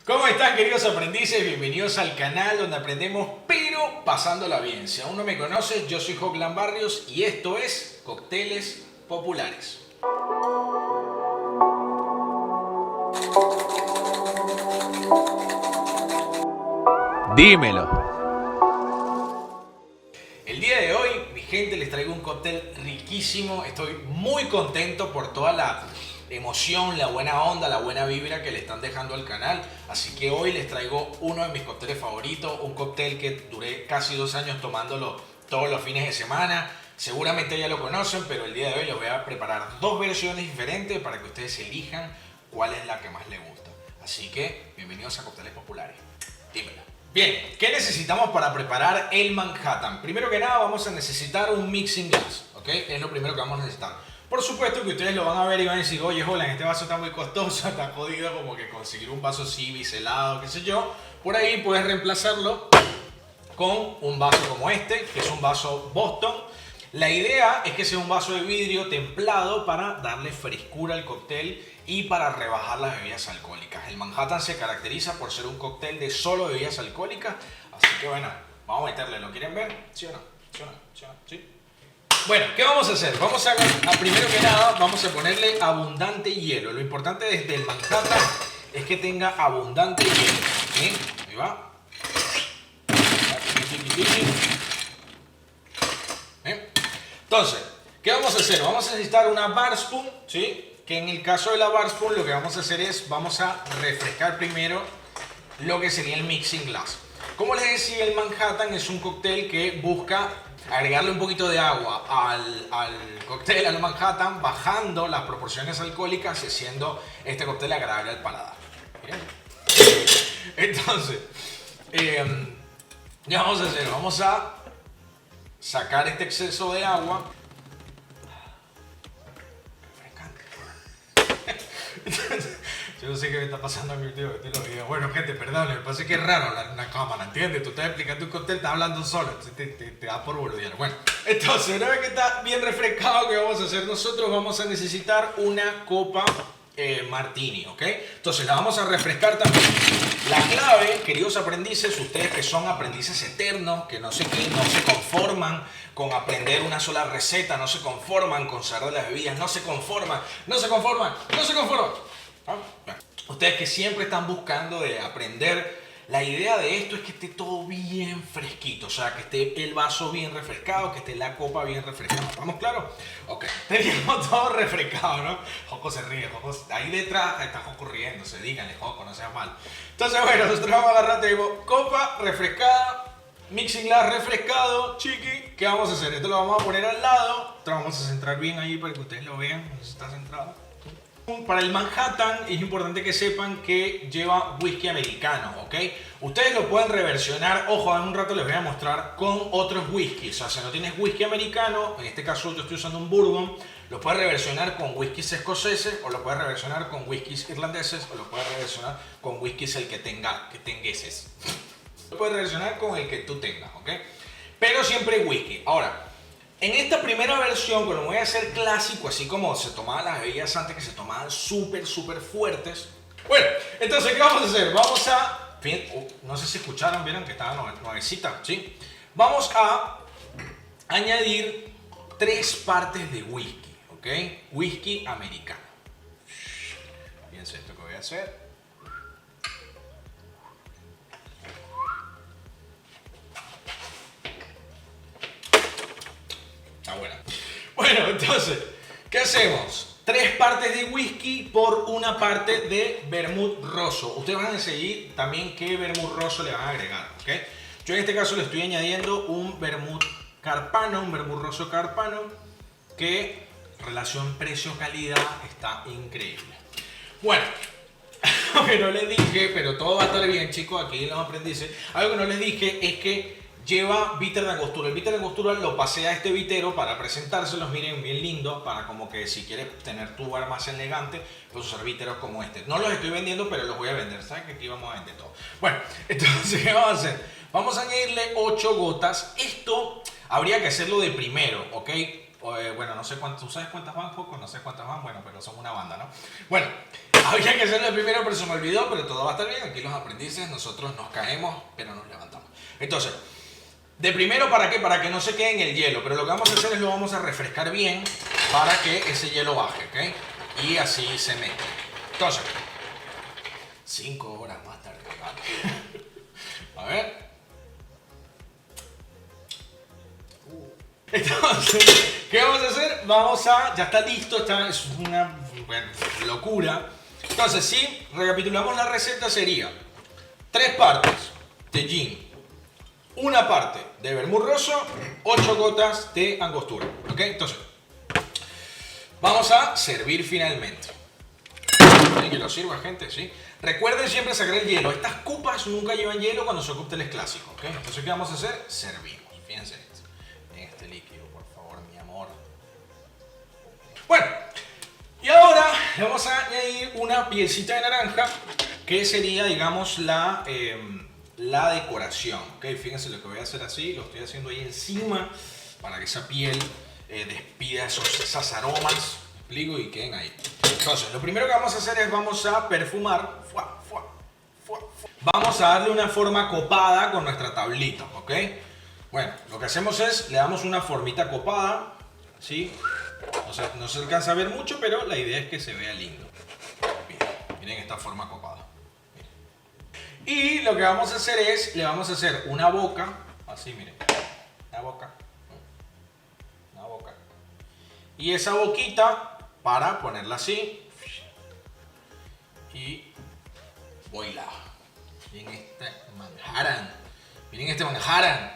¿Cómo están, queridos aprendices? Bienvenidos al canal donde aprendemos pero pasándola bien. Si aún no me conoces, yo soy Joclan Barrios y esto es Cócteles Populares. Dímelo. El día de hoy, mi gente, les traigo un cóctel riquísimo. Estoy muy contento por toda la emoción, la buena onda, la buena vibra que le están dejando al canal. Así que hoy les traigo uno de mis cócteles favoritos, un cóctel que duré casi 2 años tomándolo todos los fines de semana. Seguramente ya lo conocen, pero el día de hoy les voy a preparar 2 versiones diferentes para que ustedes elijan cuál es la que más les gusta. Así que, bienvenidos a Cócteles Populares. Dímelo. Bien, ¿qué necesitamos para preparar el Manhattan? Primero que nada vamos a necesitar un mixing glass, ¿ok? Es lo primero que vamos a necesitar. Por supuesto que ustedes lo van a ver y van a decir, oye, Jolan, este vaso está muy costoso, está jodido, como que conseguir un vaso así biselado, qué sé yo. Por ahí puedes reemplazarlo con un vaso como este, que es un vaso Boston. La idea es que sea un vaso de vidrio templado para darle frescura al cóctel y para rebajar las bebidas alcohólicas. El Manhattan se caracteriza por ser un cóctel de solo bebidas alcohólicas, así que bueno, vamos a meterle. ¿Lo quieren ver? ¿Sí o no? ¿Sí o no? ¿Sí o no? ¿Sí? Bueno, ¿qué vamos a hacer? Vamos a primero que nada, vamos a ponerle abundante hielo. Lo importante desde el Manhattan es que tenga abundante hielo. ¿Sí? Ahí va. Entonces, ¿qué vamos a hacer? Vamos a necesitar una bar spoon, ¿sí? Que en el caso de la bar spoon lo que vamos a hacer es, vamos a refrescar primero lo que sería el mixing glass. Como les decía, el Manhattan es un cóctel que busca agregarle un poquito de agua al cóctel, al Manhattan, bajando las proporciones alcohólicas y haciendo este cóctel agradable al paladar. ¿Bien? Entonces, ¿qué vamos a hacer? Vamos a sacar este exceso de agua. Yo no sé qué me está pasando a mi tío. Bueno, gente, perdón, me parece que es raro la cámara, ¿entiendes? Tú estás explicando un cóctel, estás hablando solo, te da por boludear. Bueno, entonces, una vez que está bien refrescado, ¿qué vamos a hacer nosotros? Vamos a necesitar una copa martini, ¿ok? Entonces la vamos a refrescar también. La clave, queridos aprendices, ustedes que son aprendices eternos, que no se conforman con aprender una sola receta, no se conforman con saber de las bebidas, no se conforman. ¿Ah? Ustedes que siempre están buscando de aprender, la idea de esto es que esté todo bien fresquito, o sea, que esté el vaso bien refrescado, que esté la copa bien refrescada. ¿Estamos claros? Ok, teníamos todo refrescado, ¿no? Joco se ríe, Joco, ahí detrás está Joco riéndose, díganle, Joco, no seas mal. Entonces, bueno, nosotros vamos a agarrar, tenemos copa refrescada, mixing glass refrescado, chiqui. ¿Qué vamos a hacer? Esto lo vamos a poner al lado, esto lo vamos a centrar bien ahí para que ustedes lo vean, no sé si está centrado. Para el Manhattan es importante que sepan que lleva whisky americano, ¿ok? Ustedes lo pueden reversionar, ojo, en un rato les voy a mostrar con otros whiskies. O sea, si no tienes whisky americano, en este caso yo estoy usando un bourbon, lo puedes reversionar con whiskies escoceses, o lo puedes reversionar con whiskies irlandeses, o lo puedes reversionar con whiskies el que tengueses. Lo puedes reversionar con el que tú tengas, ¿ok? Pero siempre whisky. Ahora, en esta primera versión, que lo voy a hacer clásico, así como se tomaban las bebidas antes, que se tomaban súper fuertes. Bueno, entonces, ¿qué vamos a hacer? Vamos a... no sé si escucharon, vieron que estaba nuevecita, ¿sí? Vamos a añadir 3 partes de whisky, ¿ok? Whisky americano. Fíjense esto que voy a hacer. Bueno, entonces, ¿qué hacemos? 3 partes de whisky por 1 parte de vermut rosso. Ustedes van a decidir también qué vermut rosso le van a agregar, ¿ok? Yo en este caso le estoy añadiendo un vermut carpano, un vermut rosso carpano, que relación precio-calidad está increíble. Bueno, algo que no les dije, pero todo va a estar bien, chicos, aquí los aprendices. Algo que no les dije es que lleva bitter de angostura. El bitter de angostura lo pasé a este vitero para presentárselos, miren, bien lindo, para como que si quieres tener tu bar más elegante, puedes usar biteros como este. No los estoy vendiendo, pero los voy a vender. ¿Saben que aquí vamos a vender todo? Bueno, entonces, ¿qué vamos a hacer? Vamos a añadirle 8 gotas. Esto habría que hacerlo de primero, ¿ok? bueno, no sé cuántas, ¿tú sabes cuántas van, Joco? No sé cuántas van, bueno, pero son una banda, ¿no? Bueno, había que hacerlo primero, pero se me olvidó, pero todo va a estar bien. Aquí los aprendices, nosotros nos caemos, pero nos levantamos. Entonces, de primero, ¿para qué? Para que no se quede en el hielo, pero lo que vamos a hacer es lo vamos a refrescar bien para que ese hielo baje, ¿ok? Y así se mete. Entonces, 5 horas más tarde, ¿vale? A ver. Entonces, ¿qué vamos a hacer? Ya está listo, es una locura. Entonces, si recapitulamos la receta, sería 3 partes de gin, una parte de vermut rosso, 8 gotas de angostura. ¿Ok? Entonces, vamos a servir finalmente. ¿Quieren que lo sirva, gente? ¿Sí? Recuerden siempre sacar el hielo. Estas copas nunca llevan hielo cuando son cócteles clásicos. ¿Ok? Entonces, ¿qué vamos a hacer? Servimos. Fíjense esto. En este líquido, por favor, mi amor. Bueno, y ahora le vamos a añadir una piecita de naranja que sería, digamos, la decoración. ¿Ok? Fíjense lo que voy a hacer así. Lo estoy haciendo ahí encima para que esa piel despida esas aromas. Explico y queden ahí. Entonces, lo primero que vamos a hacer es vamos a perfumar. Vamos a darle una forma copada con nuestra tablita, ¿ok? Bueno, lo que hacemos es le damos una formita copada, ¿sí? O sea, no se alcanza a ver mucho, pero la idea es que se vea lindo. Miren esta forma copada. Miren. Y lo que vamos a hacer es le vamos a hacer una boca, así, miren, una boca. Y esa boquita para ponerla así y voila. Miren este Manhattan. Miren este Manhattan.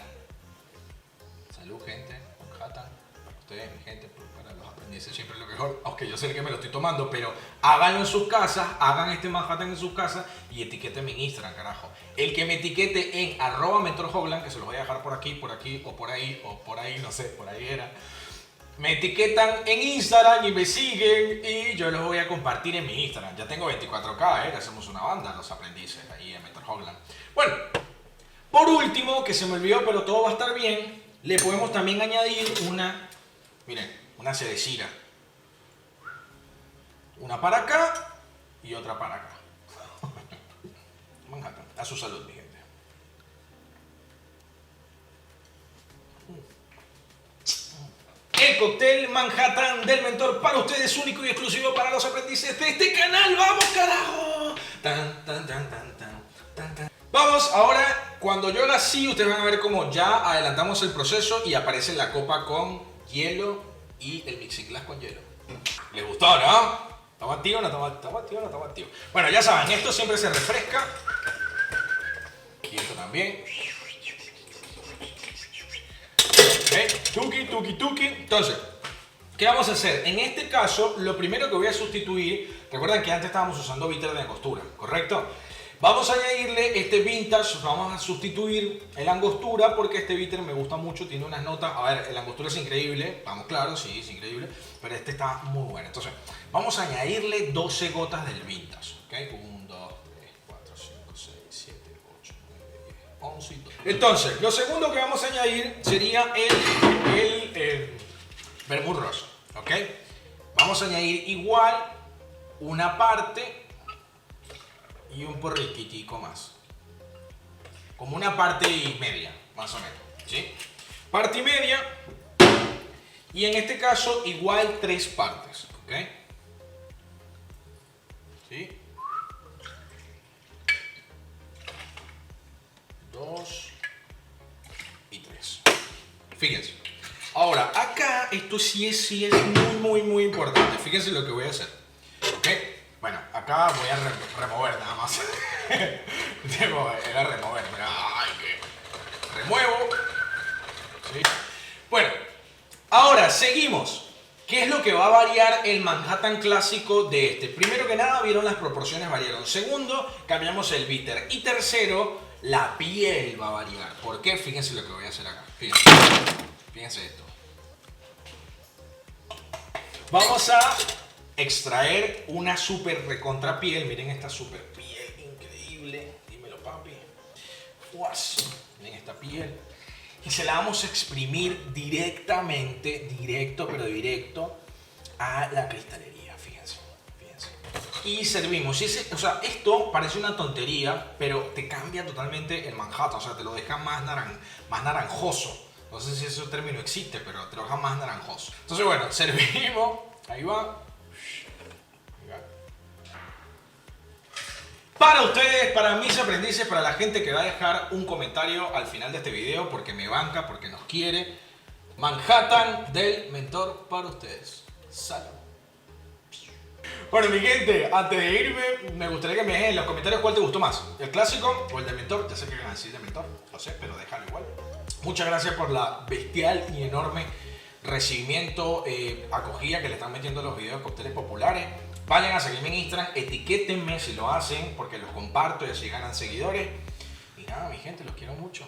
Salud, gente. Manhattan. Para ustedes, mi gente, para los aprendices siempre es lo mejor. Aunque yo sé que me lo estoy tomando, pero háganlo en sus casas, hagan este Manhattan en sus casas y etiquétenme en Instagram, carajo. El que me etiquete en @mentorhoglan, que se los voy a dejar por aquí, o por ahí, no sé, por ahí era. Me etiquetan en Instagram y me siguen y yo los voy a compartir en mi Instagram. Ya tengo 24K, que hacemos una banda, los aprendices, ahí en Mentor Hoglan. Bueno, por último, que se me olvidó, pero todo va a estar bien, le podemos también añadir una cerecina. Una para acá y otra para acá. Manhattan, a su salud, mi gente. El cóctel Manhattan del Mentor para ustedes, único y exclusivo para los aprendices de este canal. ¡Vamos, carajo! Vamos, ahora, cuando yo haga así, ustedes van a ver cómo ya adelantamos el proceso y aparece la copa con hielo y el mixing glass con hielo. ¿Les gustó, no? ¿Estamos activos o no estamos activos? Bueno, ya saben, esto siempre se refresca. Y esto también. Tuki. Entonces, ¿qué vamos a hacer? En este caso, lo primero que voy a sustituir, recuerden que antes estábamos usando bitter de angostura, ¿correcto? Vamos a añadirle este vintage, vamos a sustituir el angostura porque este bitter me gusta mucho, tiene unas notas, a ver, el angostura es increíble, estamos claros, sí, es increíble, pero este está muy bueno. Entonces, vamos a añadirle 12 gotas del vintage, ¿ok? 1, 2, 3, 4, 5, 6, 7, 8, 9, 10, 11 y 12. Entonces, lo segundo que vamos a añadir sería el vermut rosso, ¿ok? Vamos a añadir igual una parte y un porriquitico más. Como una parte y media, más o menos, ¿sí? Parte y media. Y en este caso, igual 3 partes, ¿ok? ¿Sí? 2 y 3. Fíjense. Ahora, acá esto sí es muy importante. Fíjense lo que voy a hacer. ¿Ok? Bueno, acá voy a remover nada más. Era remover. Ay, que remuevo. ¿Sí? Bueno, ahora seguimos. ¿Qué es lo que va a variar el Manhattan clásico de este? Primero que nada, vieron las proporciones variaron. Segundo, cambiamos el bitter. Y tercero, la piel va a variar. ¿Por qué? Fíjense lo que voy a hacer acá. Fíjense esto. Vamos a extraer una super recontra piel. Miren esta super piel increíble. Dímelo, papi. Miren esta piel. y se la vamos a exprimir directamente, directo a la cristalería, fíjense. Y servimos. O sea, esto parece una tontería, pero te cambia totalmente el Manhattan, o sea, te lo deja más naranjoso. No sé si ese término existe, pero te lo deja más naranjoso. Entonces, bueno, servimos. Ahí va. Para ustedes, para mis aprendices, para la gente que va a dejar un comentario al final de este video porque me banca, porque nos quiere. Manhattan del mentor para ustedes. Salud. Bueno, mi gente, antes de irme, me gustaría que me dejen en los comentarios cuál te gustó más, el clásico o el del mentor. Ya sé que van a decir de mentor, lo sé, pero déjalo igual. Muchas gracias por la bestial y enorme recibimiento, acogida que le están metiendo los videos de cócteles populares. Vayan a seguirme en Instagram, etiquétenme si lo hacen, porque los comparto y así ganan seguidores. Y nada, mi gente, los quiero mucho.